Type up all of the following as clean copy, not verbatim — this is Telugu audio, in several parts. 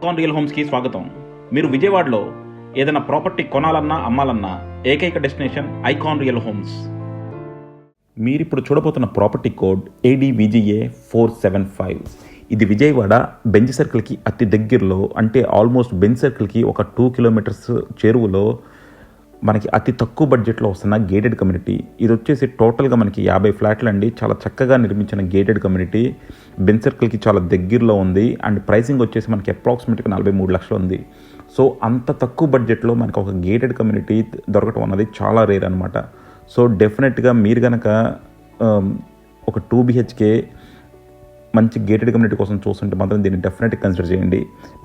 ఐకాన్ రియల్ హోమ్స్కి స్వాగతం. మీరు విజయవాడలో ఏదైనా ప్రాపర్టీ కొనాలన్నా అమ్మాలన్నా ఏకైక డెస్టినేషన్ ఐకాన్ రియల్ హోమ్స్. మీరిప్పుడు చూడబోతున్న ప్రాపర్టీ కోడ్ ADVGA 475. ఇది విజయవాడ బెంజ్ సర్కిల్కి అతి దగ్గరలో, అంటే ఆల్మోస్ట్ బెంజ్ సర్కిల్కి ఒక 2 కిలోమీటర్స్ చేరువలో మనకి అతి తక్కువ బడ్జెట్లో వస్తున్న గేటెడ్ కమ్యూనిటీ. ఇది వచ్చేసి టోటల్గా మనకి 50 ఫ్లాట్లు అండి. చాలా చక్కగా నిర్మించిన గేటెడ్ కమ్యూనిటీ. బెంజ్ సర్కిల్కి చాలా దగ్గరలో ఉంది అండ్ ప్రైసింగ్ వచ్చేసి మనకి అప్రాక్సిమేట్గా 43 లక్షలు ఉంది. సో అంత తక్కువ బడ్జెట్లో మనకు ఒక గేటెడ్ కమ్యూనిటీ దొరకటం అన్నది చాలా రేర్ అనమాట. సో డెఫినెట్గా మీరు కనుక ఒక 2 BHK మంచి గేటెడ్ కమ్యూనిటీ కోసం చూస్తుంటే మాత్రం దీన్ని డెఫినెట్గా కన్సిడర్ చేయండి.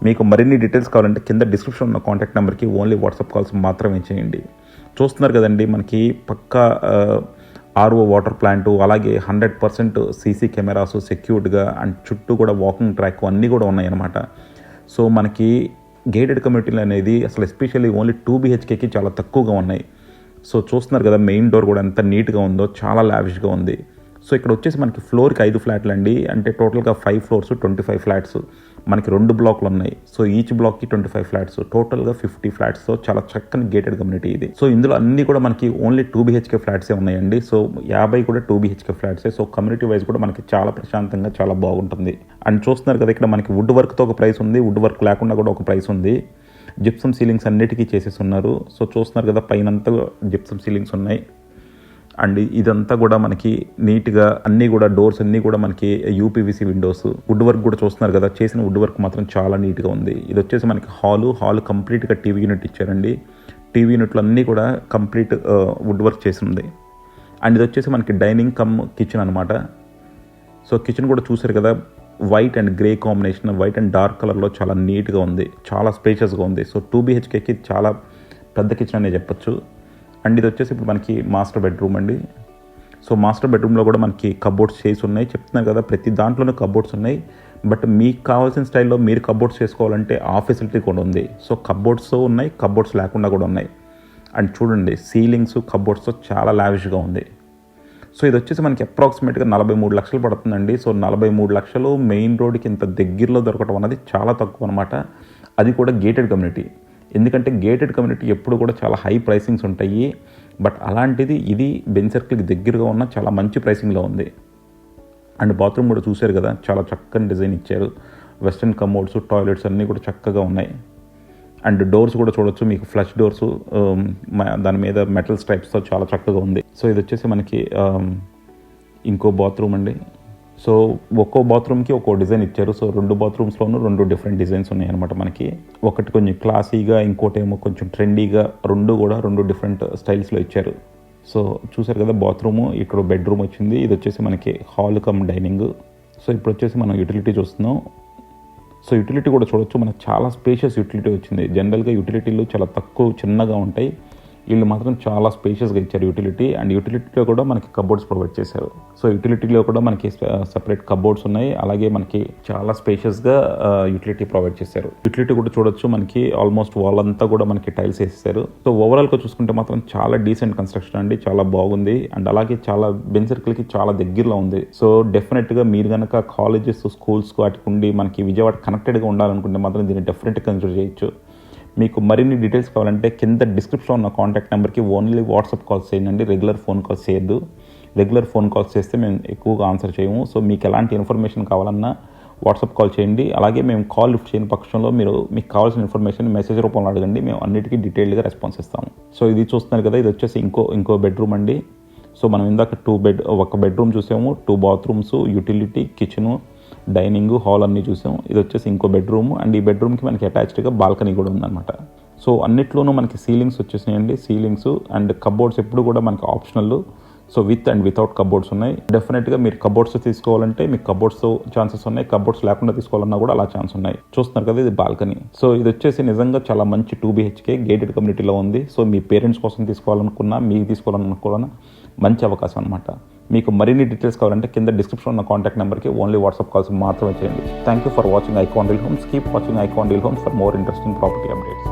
మీకు మరిన్ని డీటెయిల్స్ కావాలంటే కింద డిస్క్రిప్షన్ ఉన్న కాంటాక్ట్ నెంబర్కి ఓన్లీ వాట్సాప్ కాల్స్ మాత్రమే చేయండి. చూస్తున్నారు కదండి, మనకి పక్కా RO వాటర్ ప్లాంటు, అలాగే 100% CC కెమెరాస్ సెక్యూర్డ్గా అండ్ చుట్టూ కూడా వాకింగ్ ట్రాక్ అన్నీ కూడా ఉన్నాయన్నమాట. సో మనకి గేటెడ్ కమ్యూనిటీలు అనేది అసలు ఎస్పెషల్లీ ఓన్లీ 2 BHKకి చాలా తక్కువగా ఉన్నాయి. సో చూస్తున్నారు కదా, మెయిన్ డోర్ కూడా ఎంత నీట్గా ఉందో, చాలా లావిష్గా ఉంది. సో ఇక్కడ వచ్చేసి మనకి ఫ్లోర్కి 5 ఫ్లాట్లు అండి. అంటే టోటల్గా 5 ఫ్లోర్స్ 25 ఫ్లాట్స్. మనకి 2 బ్లాక్లు ఉన్నాయి. సో ఈచ్ బ్లాక్కి 25 ఫ్లాట్స్, టోటల్గా 50 ఫ్లాట్స్తో చాలా చక్కని గేటెడ్ కమ్యూనిటీ ఇది. సో ఇందులో అన్నీ కూడా మనకి ఓన్లీ 2 BHK ఫ్లాట్సే ఉన్నాయండి. సో 50 కూడా 2 BHK ఫ్లాట్సే. సో కమ్యూనిటీ వైజ్ కూడా మనకి చాలా ప్రశాంతంగా చాలా బాగుంటుంది. అండ్ చూస్తున్నారు కదా, ఇక్కడ మనకి వుడ్ వర్క్తో ఒక ప్రైస్ ఉంది, వుడ్ వర్క్ లేకుండా కూడా ఒక ప్రైస్ ఉంది. జిప్సమ్ సీలింగ్స్ అన్నిటికీ చేసేసి ఉన్నారు. సో చూస్తున్నారు కదా, పైనంతా జిప్సమ్ సీలింగ్స్ ఉన్నాయి. అండ్ ఇదంతా కూడా మనకి నీట్గా అన్నీ కూడా డోర్స్ అన్నీ కూడా మనకి UPVC విండోస్. వుడ్ వర్క్ కూడా చూస్తున్నారు కదా, చేసిన వుడ్ వర్క్ మాత్రం చాలా నీట్గా ఉంది. ఇది వచ్చేసి మనకి హాల్ కంప్లీట్గా టీవీ యూనిట్ ఇచ్చారండి. టీవీ యూనిట్లు అన్నీ కూడా కంప్లీట్ వుడ్ వర్క్ చేసి ఉంది. అండ్ ఇది వచ్చేసి మనకి డైనింగ్ కమ్ కిచెన్ అనమాట. సో కిచెన్ కూడా చూసారు కదా, white and grey combination, white and dark కలర్లో చాలా నీట్గా ఉంది, చాలా స్పేషియస్గా ఉంది. సో 2 BHKకి చాలా పెద్ద కిచెన్ అనే చెప్పొచ్చు. అండ్ ఇది వచ్చేసి ఇప్పుడు మనకి మాస్టర్ బెడ్రూమ్ అండి. సో మాస్టర్ బెడ్రూమ్లో కూడా మనకి కబోర్డ్స్ చేసి ఉన్నాయి. చెప్తున్నారు కదా, ప్రతి దాంట్లోనే కబోర్డ్స్ ఉన్నాయి. బట్ మీకు కావాల్సిన స్టైల్లో మీరు కబోర్డ్స్ చేసుకోవాలంటే ఆ ఫెసిలిటీ కూడా ఉంది. సో కబోర్డ్స్ ఉన్నాయి, కబోర్డ్స్ లేకుండా కూడా ఉన్నాయి. అండ్ చూడండి, సీలింగ్స్ కబోర్డ్స్తో చాలా లావిష్గా ఉంది. సో ఇది వచ్చేసి మనకి అప్రాక్సిమేట్గా 43 లక్షలు పడుతుందండి. సో 43 లక్షలు మెయిన్ రోడ్కి ఇంత దగ్గరలో దొరకడం అనేది చాలా తక్కువ అనమాట. అది కూడా గేటెడ్ కమ్యూనిటీ. ఎందుకంటే గేటెడ్ కమ్యూనిటీ ఎప్పుడు కూడా చాలా హై ప్రైసింగ్స్ ఉంటాయి. బట్ అలాంటిది ఇది బెంజ్ సర్కిల్కి దగ్గరగా ఉన్న చాలా మంచి ప్రైసింగ్లో ఉంది. అండ్ బాత్రూమ్ కూడా చూశారు కదా, చాలా చక్కని డిజైన్ ఇచ్చారు. వెస్ట్రన్ కమోడ్స్, టాయిలెట్స్ అన్నీ కూడా చక్కగా ఉన్నాయి. అండ్ డోర్స్ కూడా చూడొచ్చు, మీకు ఫ్లష్ డోర్స్, దాని మీద మెటల్ స్ట్రైప్స్తో చాలా చక్కగా ఉంది. సో ఇది వచ్చేసి మనకి ఇంకో బాత్రూమ్ అండి. సో ఒక్కో బాత్రూమ్కి ఒక్కో డిజైన్ ఇచ్చారు. సో 2 బాత్రూమ్స్లోనూ 2 డిఫరెంట్ డిజైన్స్ ఉన్నాయన్నమాట మనకి. ఒకటి కొంచెం క్లాసీగా, ఇంకోటి ఏమో కొంచెం ట్రెండీగా, 2 డిఫరెంట్ స్టైల్స్లో ఇచ్చారు. సో చూసారు కదా, బాత్రూము, ఇక్కడ బెడ్రూమ్ వచ్చింది. ఇది వచ్చేసి మనకి హాల్ కమ్ డైనింగ్. సో ఇప్పుడు వచ్చేసి మనం యూటిలిటీ చూస్తున్నాం. సో యూటిలిటీ కూడా చూడొచ్చు, మనకు చాలా స్పేషియస్ యూటిలిటీ వచ్చింది. జనరల్గా యూటిలిటీలు చాలా తక్కువ చిన్నగా ఉంటాయి, వీళ్ళు మాత్రం చాలా స్పేషియస్గా ఇచ్చారు యూటిలిటీ. అండ్ యూటిలిటీలో కూడా మనకి కబోర్డ్స్ ప్రొవైడ్ చేశారు. సో యూటిలిటీలో కూడా మనకి సపరేట్ కబోర్డ్స్ ఉన్నాయి, అలాగే మనకి చాలా స్పేషియస్గా యూటిలిటీ ప్రొవైడ్ చేశారు. యూటిలిటీ కూడా చూడొచ్చు, మనకి ఆల్మోస్ట్ వాల్ అంతా కూడా మనకి టైల్స్ వేసేసారు. సో ఓవరాల్గా చూసుకుంటే మాత్రం చాలా డీసెంట్ కన్స్ట్రక్షన్ అండి, చాలా బాగుంది. అండ్ అలాగే చాలా బెంజ్ సర్కిల్కి చాలా దగ్గరలో ఉంది. సో డెఫినెట్గా మీరు కనుక కాలేజెస్, స్కూల్స్ వాటికి ఉండి మనకి విజయవాడ కనెక్టెడ్గా ఉండాలనుకుంటే మాత్రం దీన్ని డెఫినెట్గా కన్సిడర్ చేయొచ్చు. మీకు మరిన్ని డీటెయిల్స్ కావాలంటే కింద డిస్క్రిప్షన్లో ఉన్న కాంటాక్ట్ నెంబర్కి ఓన్లీ వాట్సాప్ కాల్స్ చేయండి. రెగ్యులర్ ఫోన్ కాల్స్ చేయొద్దు. రెగ్యులర్ ఫోన్ కాల్స్ చేస్తే మేము ఎక్కువగా ఆన్సర్ చేయము. సో మీకు ఎలాంటి ఇన్ఫర్మేషన్ కావాలన్నా వాట్సాప్ కాల్ చేయండి. అలాగే మేము కాల్ లిఫ్ట్ చేయని పక్షంలో మీరు మీకు కావాల్సిన ఇన్ఫర్మేషన్ మెసేజ్ రూపంలో అడగండి, మేము అన్నిటికీ డీటెయిల్డ్గా రెస్పాన్స్ ఇస్తాము. సో ఇది చూస్తున్నారు కదా, ఇది వచ్చేసి ఇంకో బెడ్రూమ్ అండి. సో మనం ఇందాక ఒక బెడ్రూమ్ చూసాము, 2 bathrooms, utility, kitchen, dining, hall అన్నీ చూసాం. ఇది వచ్చేసి ఇంకో బెడ్రూమ్. అండ్ ఈ బెడ్రూమ్కి మనకి అటాచ్డ్గా బాల్కనీ కూడా ఉందన్నమాట. సో అన్నిట్లోనూ మనకి సీలింగ్స్ వచ్చేసినాయండి. సీలింగ్స్ అండ్ కబోర్డ్స్ ఎప్పుడు కూడా మనకి optional. So with and without cupboards ఉన్నాయి. డెఫినెట్గా మీరు కబోర్డ్స్ తీసుకోవాలంటే మీకు కబోర్డ్స్ ఛాన్సెస్ ఉన్నాయి, కబోర్డ్స్ లేకుండా తీసుకోవాలన్నా కూడా అలా ఛాన్స్ ఉన్నాయి. చూస్తున్నారు కదా, ఇది బాల్కనీ. సో ఇది వచ్చేసి నిజంగా చాలా మంచి 2 BHK గేటెడ్ కమ్యూనిటీలో ఉంది. సో మీ పేరెంట్స్ కోసం తీసుకోవాలనుకున్నా, మీకు తీసుకోవాలనుకున్నా మంచి అవకాశం అనమాట. మీకు మరిన్ని డీటెయిల్స్ కావాలంటే కింద డిస్క్రిప్షన్ ఉన్న కాంటాక్ట్ నెంబర్కి ఓన్లీ వాట్సాప్ కాల్స్ మాత్రమే చేయండి. Thank you for watching icon real homes. Keep watching icon real homes for more interesting property updates.